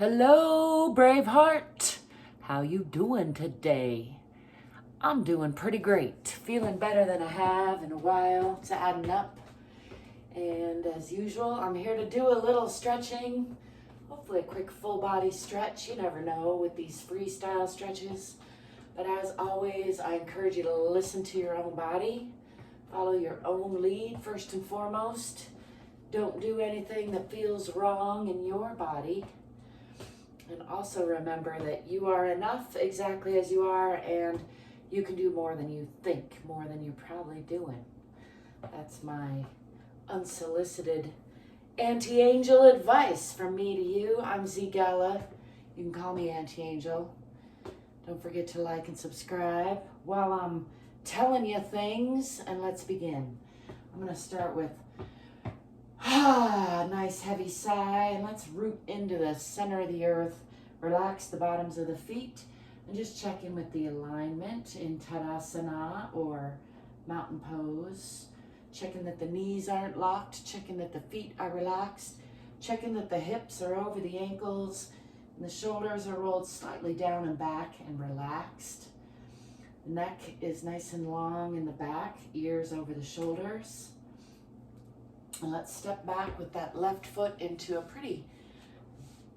Hello, Braveheart. How you doing today? I'm doing pretty great. Feeling better than I have in a while. It's adding up. And as usual, I'm here to do a little stretching. Hopefully a quick full body stretch. You never know with these freestyle stretches. But as always, I encourage you to listen to your own body. Follow your own lead first and foremost. Don't do anything that feels wrong in your body. And also remember that you are enough exactly as you are, and you can do more than you think, more than you're probably doing. That's my unsolicited anti-angel advice from me to you. I'm ZGALA. You can call me Anti-Angel. Don't forget to like and subscribe while I'm telling you things, and let's begin. I'm going to start with nice heavy sigh, and let's root into the center of the earth. Relax the bottoms of the feet and just check in with the alignment in Tadasana or mountain pose. Checking that the knees aren't locked, checking that the feet are relaxed, checking that the hips are over the ankles and the shoulders are rolled slightly down and back and relaxed. The neck is nice and long in the back, ears over the shoulders. And let's step back with that left foot into a pretty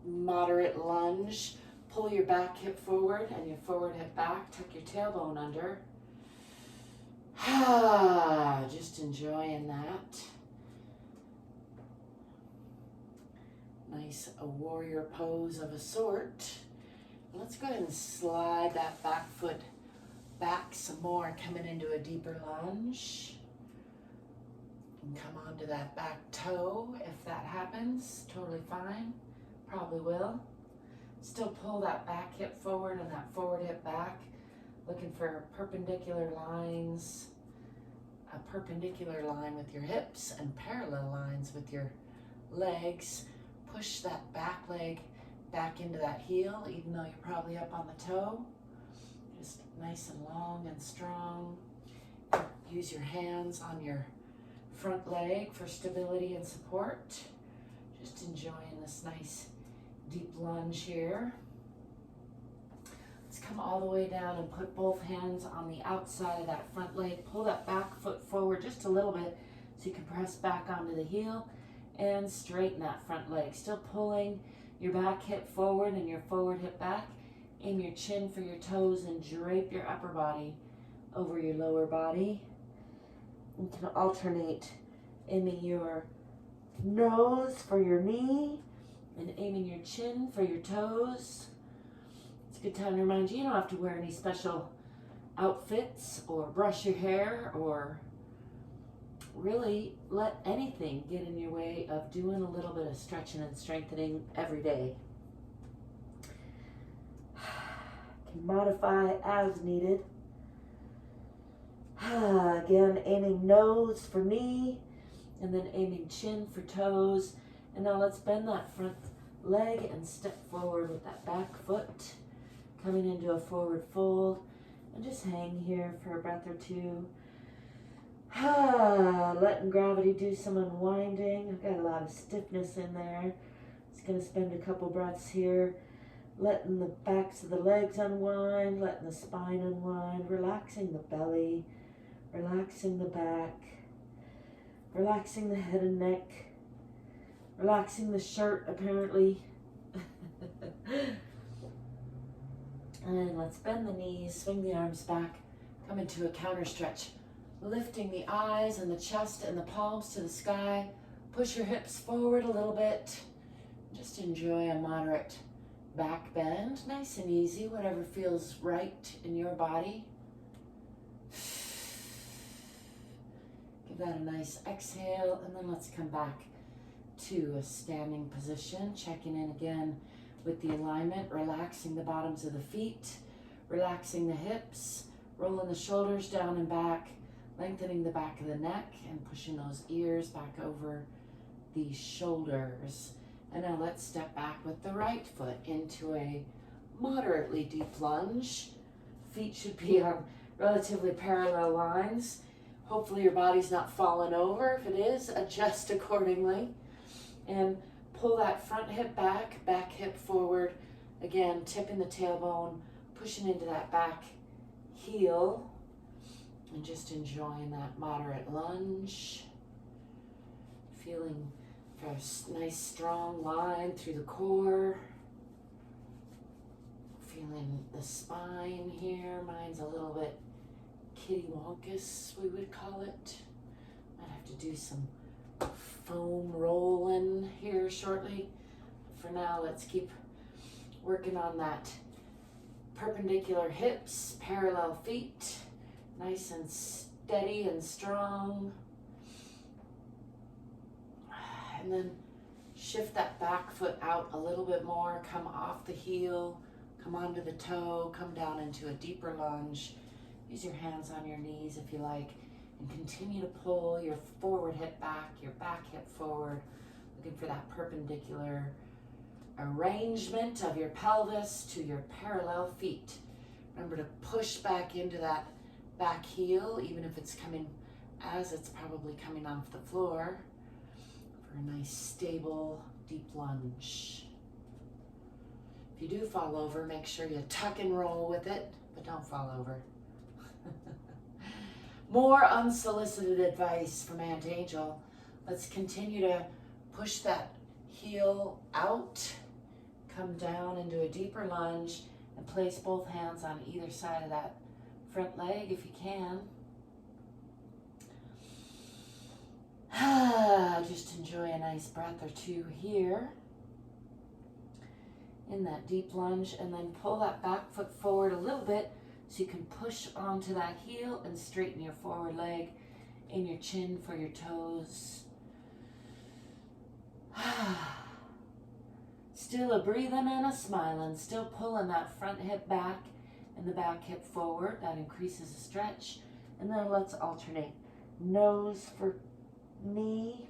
moderate lunge. Pull your back hip forward and your forward hip back. Tuck your tailbone under. Just enjoying that. Nice a warrior pose of a sort. Let's go ahead and slide that back foot back some more, coming into a deeper lunge. And come onto that back toe if that happens. Totally fine. Probably will. Still pull that back hip forward and that forward hip back. Looking for perpendicular lines. A perpendicular line with your hips and parallel lines with your legs. Push that back leg back into that heel, even though you're probably up on the toe. Just nice and long and strong. Use your hands on your front leg for stability and support. Just enjoying this nice deep lunge here. Let's come all the way down and put both hands on the outside of that front leg. Pull that back foot forward just a little bit so you can press back onto the heel and straighten that front leg. Still pulling your back hip forward and your forward hip back. Aim your chin for your toes and drape your upper body over your lower body. You can alternate aiming your nose for your knee and aiming your chin for your toes. It's a good time to remind you, you don't have to wear any special outfits or brush your hair or really let anything get in your way of doing a little bit of stretching and strengthening every day. Can modify as needed. Again, aiming nose for knee and then aiming chin for toes. And now let's bend that front leg and step forward with that back foot, coming into a forward fold, and just hang here for a breath or two. Letting gravity do some unwinding. I've got a lot of stiffness in there. Just going to spend a couple breaths here, letting the backs of the legs unwind, letting the spine unwind, relaxing the belly, relaxing the back, relaxing the head and neck, relaxing the shirt apparently. And let's bend the knees, swing the arms back, come into a counter stretch. Lifting the eyes and the chest and the palms to the sky. Push your hips forward a little bit. Just enjoy a moderate back bend. Nice and easy, whatever feels right in your body. Give that a nice exhale, and then let's come back to a standing position. Checking in again with the alignment, relaxing the bottoms of the feet, relaxing the hips, rolling the shoulders down and back, lengthening the back of the neck and pushing those ears back over the shoulders. And now let's step back with the right foot into a moderately deep lunge. Feet should be on relatively parallel lines. Hopefully your body's not falling over. If it is, adjust accordingly. And pull that front hip back, back hip forward, Again, tipping the tailbone, pushing into that back heel, and just enjoying that moderate lunge. Feeling for a nice strong line through the core. Feeling the spine here. Mine's a little bit kitty wonkus, we would call it. Might have to do some foam rolling here shortly. For now, let's keep working on that perpendicular hips, parallel feet, nice and steady and strong. And then shift that back foot out a little bit more, come off the heel, come onto the toe, come down into a deeper lunge. Use your hands on your knees if you like, and continue to pull your forward hip back, your back hip forward, looking for that perpendicular arrangement of your pelvis to your parallel feet. Remember to push back into that back heel, even if it's coming as it's probably coming off the floor, for a nice stable deep lunge. If you do fall over, make sure you tuck and roll with it, but don't fall over. More unsolicited advice from Aunt Angel. Let's continue to push that heel out, come down into a deeper lunge, and place both hands on either side of that front leg if you can. Just enjoy a nice breath or two here in that deep lunge, and then pull that back foot forward a little bit so you can push onto that heel and straighten your forward leg in your chin for your toes. Still a breathing and a smiling, still pulling that front hip back and the back hip forward. That increases the stretch. And then let's alternate. Nose for knee,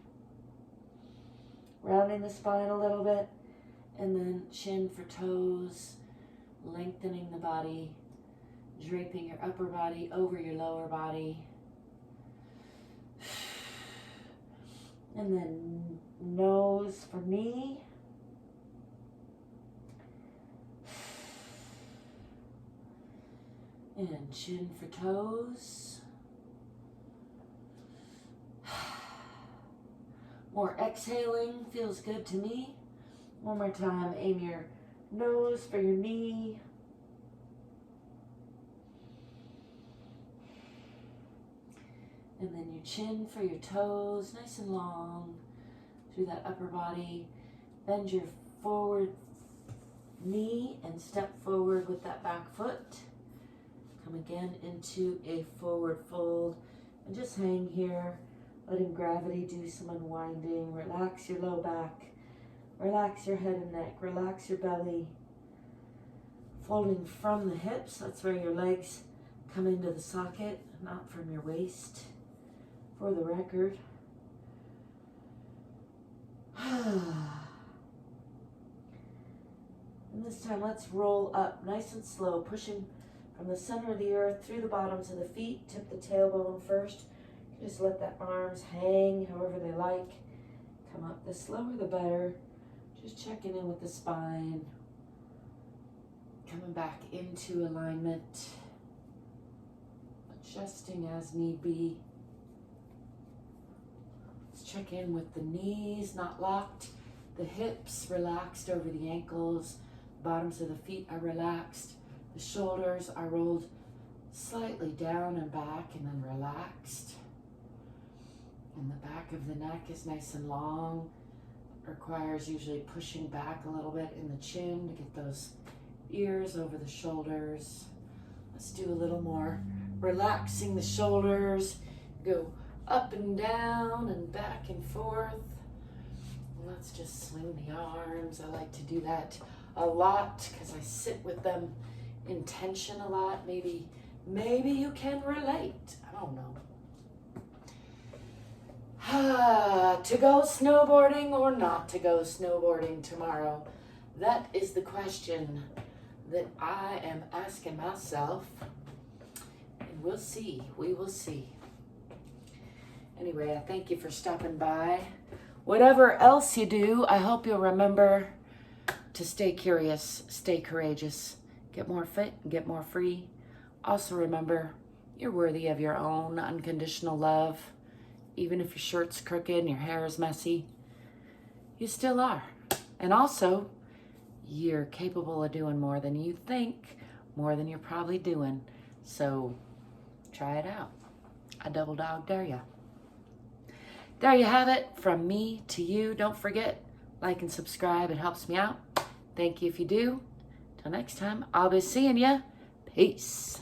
rounding the spine a little bit, and then chin for toes, lengthening the body, draping your upper body over your lower body. And then nose for knee. And chin for toes. More exhaling feels good to me. One more time, aim your nose for your knee. And then your chin for your toes, nice and long through that upper body. Bend your forward knee and step forward with that back foot. Come again into a forward fold and just hang here, letting gravity do some unwinding. Relax your low back, relax your head and neck, relax your belly. Folding from the hips, that's where your legs come into the socket, not from your waist, for the record. And this time let's roll up nice and slow, pushing from the center of the earth through the bottoms of the feet. Tip the tailbone first. Just let the arms hang however they like. Come up. The slower the better. Just checking in with the spine. Coming back into alignment. Adjusting as need be. Let's check in with the knees not locked. The hips relaxed over the ankles. Bottoms of the feet are relaxed. The shoulders are rolled slightly down and back and then relaxed. And the back of the neck is nice and long. Requires usually pushing back a little bit in the chin to get those ears over the shoulders. Let's do a little more relaxing the shoulders. Go up and down and back and forth. Let's just swing the arms. I like to do that a lot because I sit with them in tension a lot. Maybe you can relate. I don't know. To go snowboarding or not to go snowboarding tomorrow? That is the question that I am asking myself. And we'll see. We will see. Anyway, I thank you for stopping by. Whatever else you do, I hope you'll remember to stay curious, stay courageous, get more fit, and get more free. Also remember, you're worthy of your own unconditional love. Even if your shirt's crooked and your hair is messy, you still are. And also, you're capable of doing more than you think, more than you're probably doing. So try it out. I double dog dare ya. There you have it, from me to you. Don't forget, like and subscribe. It helps me out. Thank you if you do. Till next time, I'll be seeing ya. Peace.